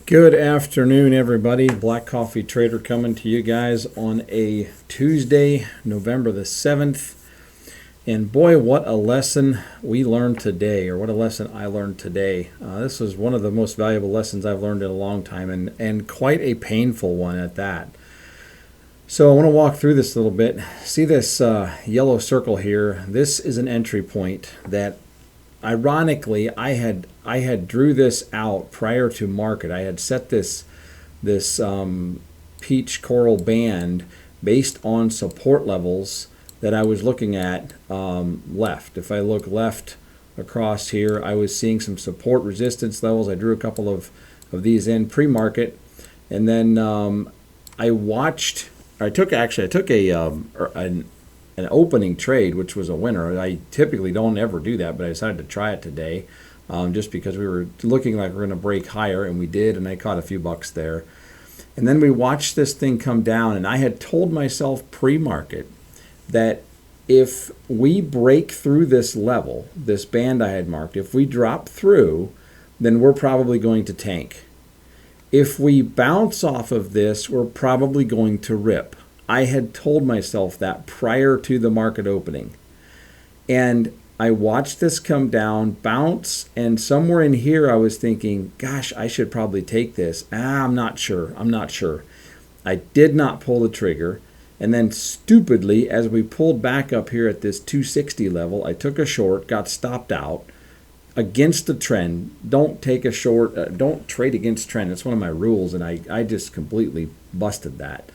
Good afternoon, everybody. Black Coffee Trader coming to you guys on a Tuesday, November the 7th. And boy, what a lesson we learned today, or what a lesson I learned today. This was one of the most valuable lessons I've learned in a long time, and quite a painful one at that. So I want to walk through this a little bit. See this yellow circle here? This is an entry point that, ironically, I had drew this out prior to market. I had set this peach coral band based on support levels that I was looking at left. If I look left across here, I was seeing some support resistance levels. I drew a couple of these in pre-market, and then I took an opening trade, which was a winner. I typically don't ever do that, but I decided to try it today just because we were looking like we were going to break higher, and we did, and I caught a few bucks there. And then we watched this thing come down, and I had told myself pre-market that if we break through this level, this band I had marked, if we drop through, then we're probably going to tank. If we bounce off of this, we're probably going to rip. I had told myself that prior to the market opening. And I watched this come down, bounce, and somewhere in here I was thinking, gosh, I should probably take this. I'm not sure. I did not pull the trigger. And then stupidly, as we pulled back up here at this 260 level, I took a short, got stopped out against the trend. Don't take a short, don't trade against trend. It's one of my rules, and I just completely busted that.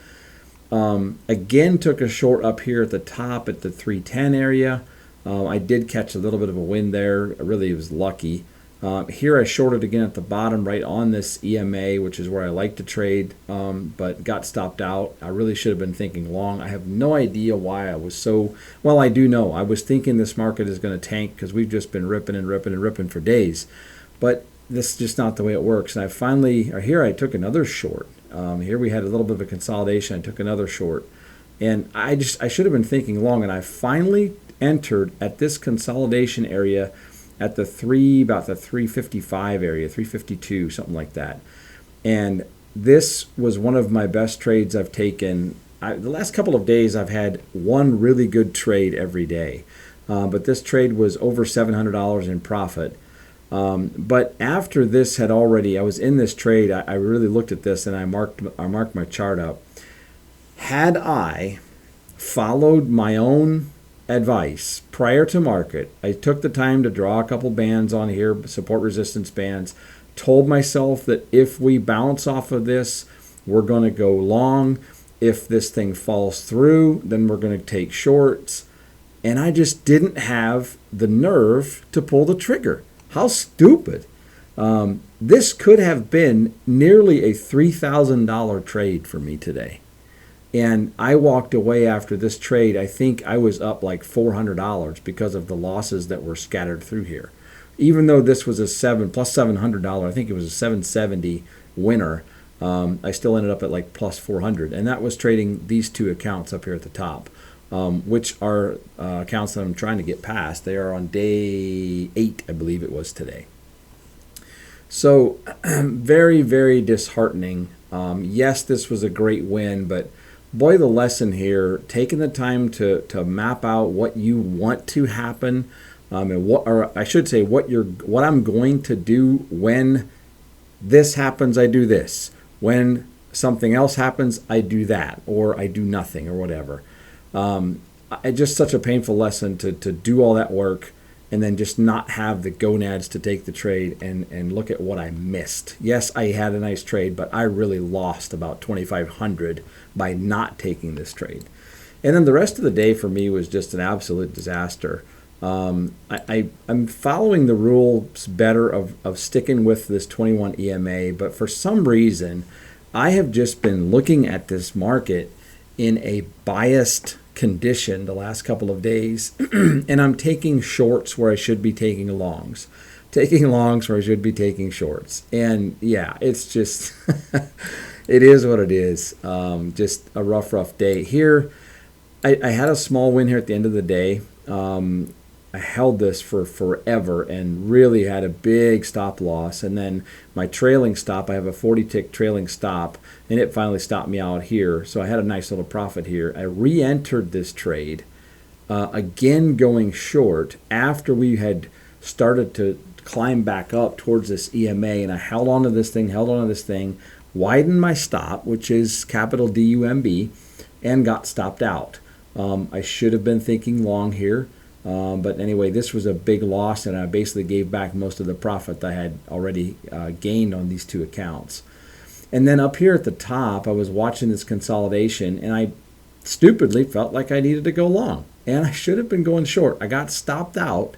Again, took a short up here at the top at the 310 area. I did catch a little bit of a win there. Really, was lucky. Here I shorted again at the bottom right on this EMA, which is where I like to trade, but got stopped out. I really should have been thinking long. I have no idea why I was so, well, I do know. I was thinking this market is going to tank because we've just been ripping and ripping and ripping for days. But this is just not the way it works. And I finally, here I took another short. Here we had a little bit of a consolidation. I took another short. And I should have been thinking long, and I finally entered at this consolidation area at about the 355 area, 352, something like that. And this was one of my best trades I've taken. The last couple of days I've had one really good trade every day. But this trade was over $700 in profit. But after this I was in this trade, I really looked at this and I marked my chart up. Had I followed my own advice prior to market, I took the time to draw a couple bands on here, support resistance bands, told myself that if we bounce off of this, we're going to go long. If this thing falls through, then we're going to take shorts. And I just didn't have the nerve to pull the trigger. How stupid. This could have been nearly a $3,000 trade for me today. And I walked away after this trade. I think I was up like $400 because of the losses that were scattered through here. Even though this was a plus $700, I think it was a 770 winner, I still ended up at like plus 400. And that was trading these two accounts up here at the top, which are accounts that I'm trying to get past. They are on day 8, I believe it was today. So very, very disheartening. Yes, this was a great win, but boy, the lesson here, taking the time to map out what you want to happen, and what I'm going to do when this happens, I do this. When something else happens, I do that, or I do nothing, or whatever. It's just such a painful lesson to do all that work and then just not have the gonads to take the trade and look at what I missed. Yes, I had a nice trade, but I really lost about $2,500 by not taking this trade. And then the rest of the day for me was just an absolute disaster. I'm following the rules better of sticking with this 21 EMA, but for some reason, I have just been looking at this market in a biased condition the last couple of days, and I'm taking shorts where I should be taking longs, where I should be taking shorts. And yeah, it's just, it is what it is. Just a rough day here. I had a small win here at the end of the day. I held this for forever and really had a big stop loss. And then my trailing stop, I have a 40 tick trailing stop, and it finally stopped me out here. So I had a nice little profit here. I re-entered this trade, again going short after we had started to climb back up towards this EMA, and I held on to this thing, widened my stop, which is capital DUMB, and got stopped out. I should have been thinking long here. But anyway, this was a big loss, and I basically gave back most of the profit I had already gained on these two accounts. And then up here at the top, I was watching this consolidation, and I stupidly felt like I needed to go long, and I should have been going short. I got stopped out,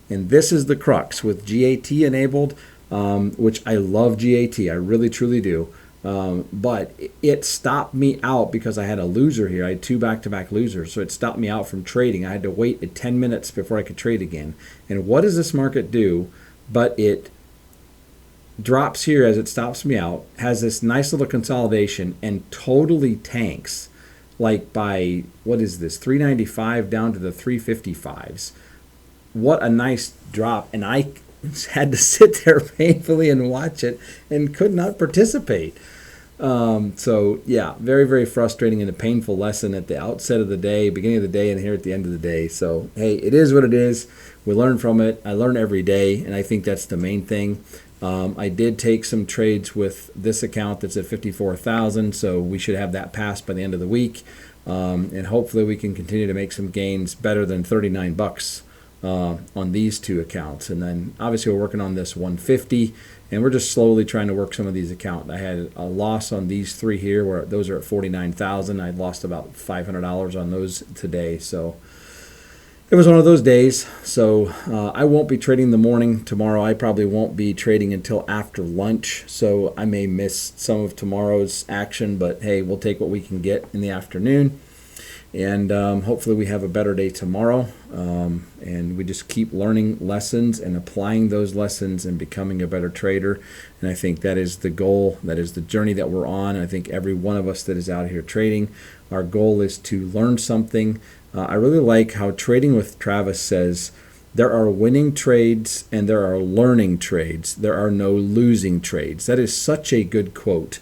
and this is the crux with GAT enabled, which I love GAT. I really, truly do. But it stopped me out because I had a loser here. I had two back-to-back losers, so it stopped me out from trading. I had to wait 10 minutes before I could trade again. And what does this market do? But it drops here as it stops me out, has this nice little consolidation, and totally tanks, like by, what is this, 395 down to the 355s. What a nice drop. And I had to sit there painfully and watch it and could not participate. So yeah, very, very frustrating and a painful lesson at the outset of the day, beginning of the day, and here at the end of the day. So hey, it is what it is. We learn from it. I learn every day, and I think that's the main thing. I did take some trades with this account that's at 54,000, so we should have that passed by the end of the week, and hopefully we can continue to make some gains better than 39 bucks on these two accounts. And then obviously we're working on this 150, and we're just slowly trying to work some of these accounts. I had a loss on these three here, where those are at 49,000. I lost about $500 on those today, so it was one of those days. So I won't be trading the morning tomorrow. I probably won't be trading until after lunch, so I may miss some of tomorrow's action, but hey, we'll take what we can get in the afternoon. And hopefully we have a better day tomorrow, and we just keep learning lessons and applying those lessons and becoming a better trader. And I think that is the goal. That is the journey that we're on. I think every one of us that is out here trading, our goal is to learn something. I really like how Trading with Travis says, there are winning trades and there are learning trades. There are no losing trades. That is such a good quote.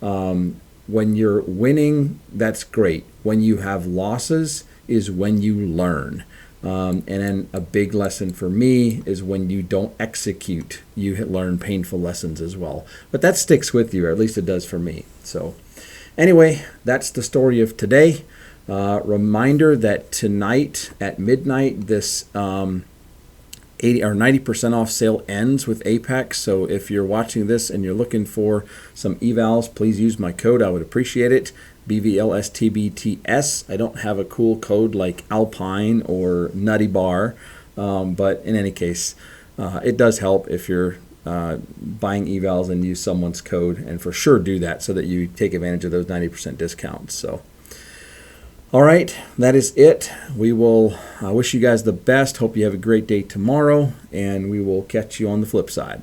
When you're winning, that's great. When you have losses is when you learn. And then a big lesson for me is when you don't execute, you learn painful lessons as well. But that sticks with you, or at least it does for me. So anyway, that's the story of today. Reminder that tonight at midnight, this 80 or 90% off sale ends with Apex. So if you're watching this and you're looking for some evals, please use my code. I would appreciate it. BVLSTBTS. I don't have a cool code like Alpine or Nutty Bar, but in any case, it does help if you're buying evals and use someone's code, and for sure do that so that you take advantage of those 90% discounts. So all right, that is it. We will wish you guys the best. Hope you have a great day tomorrow, and we will catch you on the flip side.